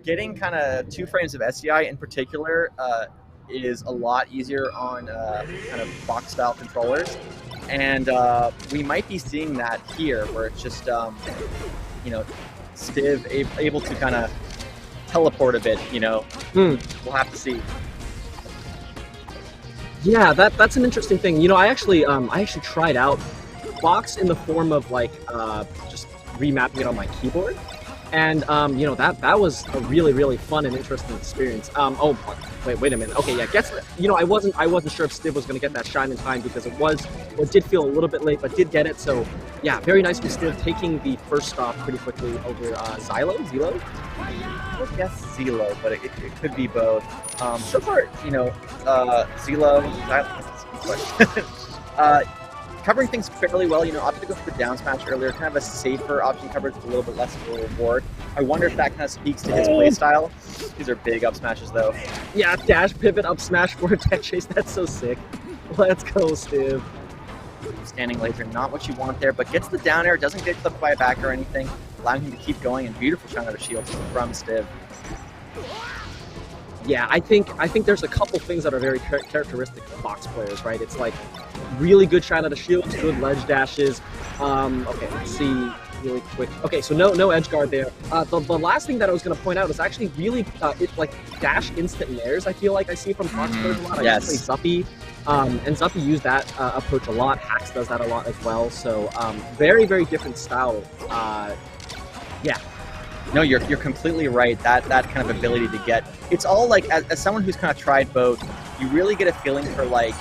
getting kind of 2 frames of SDI in particular is a lot easier on kind of box style controllers, and we might be seeing that here, where it's just you know, Stiv able to kind of teleport a bit. Hmm. We'll have to see. Yeah, that's an interesting thing. I actually tried out box in the form of like just remapping it on my keyboard, and that was a really fun and interesting experience. Oh, wait a minute. Okay, yeah, I wasn't sure if Stiv was gonna get that shine in time because it did feel a little bit late, but did get it. So yeah, very nice from Stiv taking the first stop pretty quickly over Zilo. I would guess Zilo, but it could be both. So far, Zilo, covering things fairly well. Opted to go for the down smash earlier, kind of a safer option coverage with a little bit less of a reward. I wonder if that kind of speaks to his playstyle. These are big up smashes, though. Yeah, dash pivot up smash for a tech chase. That's so sick. Let's go, Stiv. Standing laser, not what you want there, but gets the down air, doesn't get clipped by a back or anything, allowing him to keep going, and beautiful shot out of shield from Stiv. Yeah, I think there's a couple things that are very characteristic of box players, right? It's like really good shine out of shields, good ledge dashes. Okay, let's see really quick. Okay, so no edge guard there. The last thing that I was going to point out is actually really like dash instant nairs. I feel like I see from box players a lot. I just play Zuppy, and Zuppy used that approach a lot. Hax does that a lot as well. So very different style. Yeah. No, you're completely right. That kind of ability to get, it's all like, as someone who's kind of tried both, you really get a feeling for like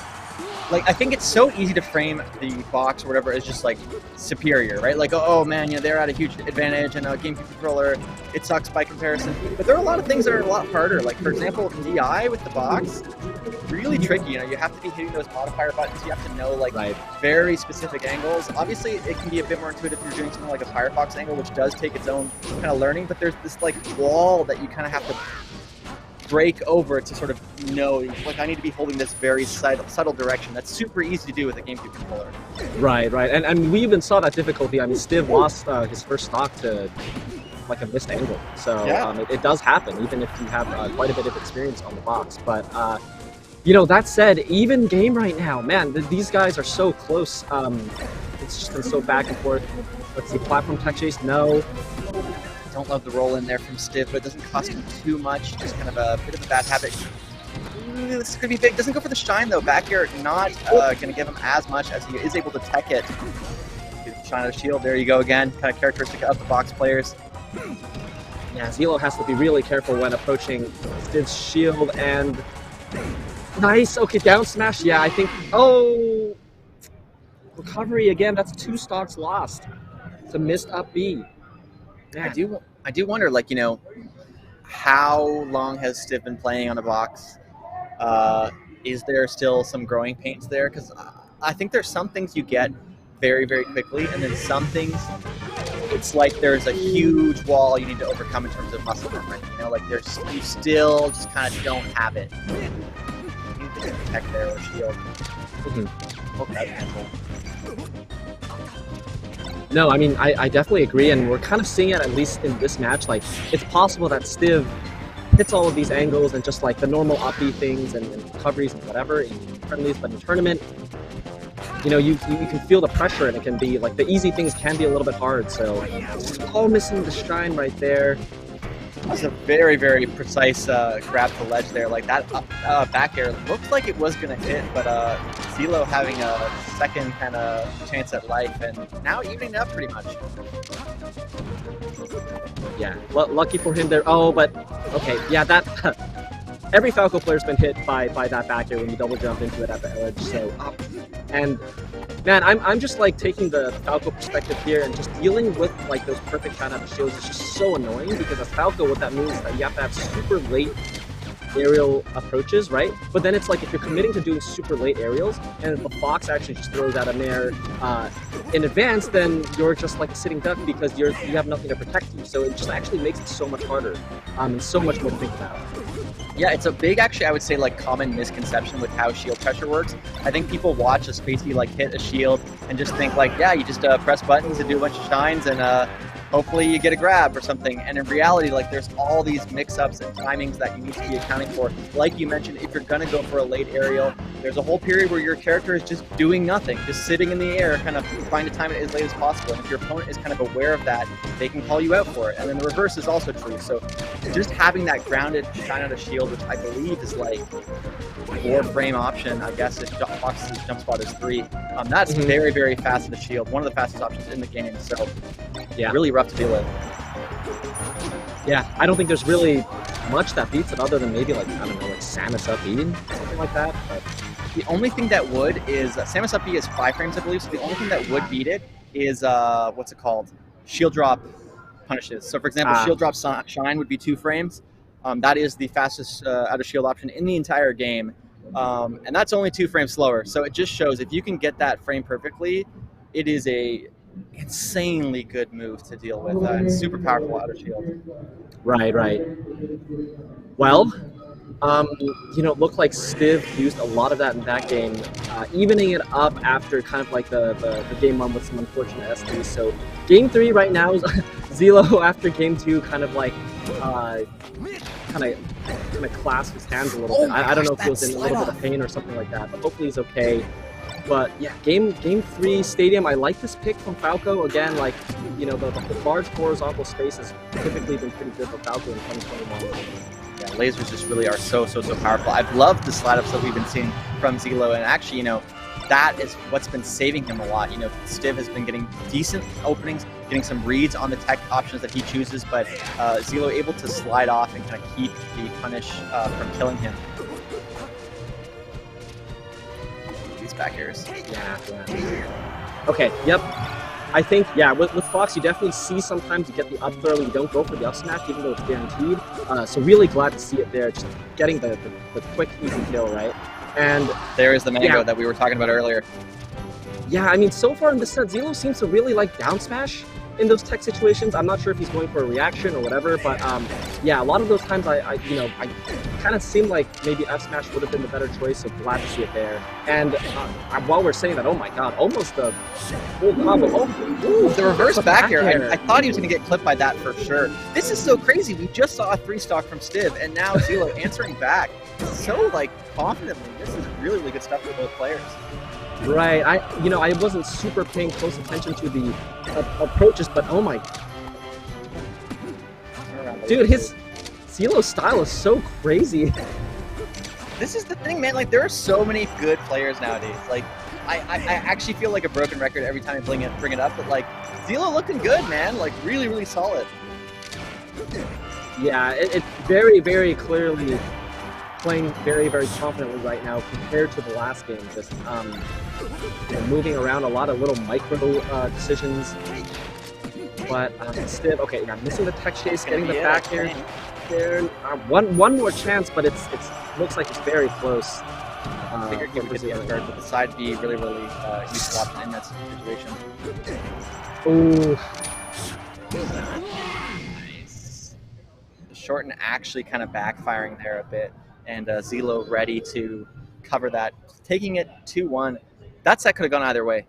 I think it's so easy to frame the box or whatever as just like superior, right? Like, oh man, they're at a huge advantage, and a GameCube controller, it sucks by comparison. But there are a lot of things that are a lot harder. Like, for example, DI with the box, really tricky. You have to be hitting those modifier buttons. You have to know like very specific angles. Obviously, it can be a bit more intuitive if you're doing something like a Firefox angle, which does take its own kind of learning. But there's this like wall that you kind of have to break over to sort of know, like, I need to be holding this very subtle direction. That's super easy to do with a GameCube controller. Right. And we even saw that difficulty. I mean, Stiv lost his first stock to like a missed angle. So it does happen, even if you have quite a bit of experience on the box. But that said, even game right now, man, these guys are so close. It's just been so back and forth. Let's see, platform tech chase, no. Don't love the roll in there from Stiv, but it doesn't cost him too much. Just kind of a bit of a bad habit. Ooh, this could be big. Doesn't go for the shine though. Back air not going to give him as much as he is able to tech it. Shine of shield. There you go again. Kind of characteristic of the box players. Yeah, Zilo has to be really careful when approaching Stiv's shield, and nice. Okay, down smash. Yeah, I think. Oh, recovery again. That's 2 stocks lost. It's a missed up B. Yeah. I do wonder, like, how long has Stiv been playing on a box? Is there still some growing pains there? Because I think there's some things you get very quickly, and then some things it's like there's a huge wall you need to overcome in terms of muscle memory. Like you still just kind of don't have it. You need to protect there or shield. Okay. No, I mean, I definitely agree, and we're kind of seeing it, at least in this match. Like, it's possible that Stiv hits all of these angles and just like the normal uppy things and recoveries and whatever in friendlies, but in tournament, you can feel the pressure, and it can be like the easy things can be a little bit hard. So, all missing the shine right there. That's a very precise grab to ledge there. Like that back air looked like it was going to hit, but Zilo having a second kind of chance at life, and now evening up pretty much. Yeah, lucky for him there. Oh, but okay, yeah, that every Falco player's been hit by that back air when you double jump into it at the edge. So, and man, I'm just like taking the Falco perspective here, and just dealing with like those perfect shine out of shields is just so annoying, because as Falco, what that means is that you have to have super late aerial approaches, right? But then it's like, if you're committing to doing super late aerials, and if the Fox actually just throws out a nair in advance, then you're just like a sitting duck, because you have nothing to protect you. So it just actually makes it so much harder, and so much more to think about. Yeah, it's a big, actually, I would say, like, common misconception with how shield pressure works. I think people watch a Spacey like hit a shield and just think like, yeah, you just press buttons and do a bunch of shines, and hopefully you get a grab or something. And in reality, like there's all these mix-ups and timings that you need to be accounting for. Like you mentioned, if you're gonna go for a late aerial, there's a whole period where your character is just doing nothing, just sitting in the air, kind of trying to time it as late as possible. And if your opponent is kind of aware of that, they can call you out for it. And then the reverse is also true. So just having that grounded shine out of shield, which I believe is like 4-frame option, I guess if Fox's jump spot is 3. That's very, very fast in the shield. One of the fastest options in the game. So yeah, really rough to deal with. Yeah, I don't think there's really much that beats it other than maybe like, I don't know, like Samus up E, something like that. But the only thing that would is Samus up B is 5 frames, I believe. So the only thing that would beat it is what's it called? Shield drop punishes. So for example, shield drop shine would be 2 frames. That is the fastest out of shield option in the entire game, and that's only 2 frames slower. So it just shows if you can get that frame perfectly, it is a insanely good move to deal with and super powerful out of shield. Right. Well, you know, it looked like Stiv used a lot of that in that game, evening it up after kind of like the game 1 with some unfortunate SDs. So game 3 right now is Zilo after game 2 kind of like kind of clasped his hands a little bit. I don't know if he was in a little bit of pain or something like that, but hopefully he's okay. But yeah, game 3 Stadium, I like this pick from Falco. Again, like, you know, the large horizontal space has typically been pretty good for Falco in 2021. Yeah, lasers just really are so powerful. I've loved the slide ups that we've been seeing from Zilo, and actually, you know, that is what's been saving him a lot. You know, Stiv has been getting decent openings, getting some reads on the tech options that he chooses, but Zilo able to slide off and kind of keep the punish from killing him. These back airs. Yeah. Okay, yep. I think, yeah, with Fox, you definitely see sometimes you get the up throw, you don't go for the up smash, even though it's guaranteed. So really glad to see it there, just getting the quick, easy kill, right? And there is the mango that we were talking about earlier. Yeah, I mean, so far in this set, Zilo seems to really like down smash in those tech situations. I'm not sure if he's going for a reaction or whatever, but yeah, a lot of those times I kind of seemed like maybe F smash would have been the better choice, so glad to see it there. And while we're saying that, oh my god, almost the full combo. The reverse back air. I thought he was going to get clipped by that for sure. This is so crazy. We just saw a 3-stock from Stiv, and now Zilo answering back so like confidently. This is really good stuff for both players. Right, I wasn't super paying close attention to the approaches, but oh my, dude, his Zilo's style is so crazy. This is the thing, man. Like, there are so many good players nowadays. Like, I actually feel like a broken record every time I bring it up, but like, Zilo looking good, man. Like, really solid. Yeah, it's very clearly playing very confidently right now compared to the last game. Just moving around a lot of little micro decisions. But Stiv, okay, yeah, missing the tech chase, getting the back air. One more chance, but it's looks like it's very close. I figured he would get the other guard, but the side B really useful option in that situation. Ooh. Nice. The shorten actually kind of backfiring there a bit, and Zilo ready to cover that, taking it 2-1. That set could have gone either way.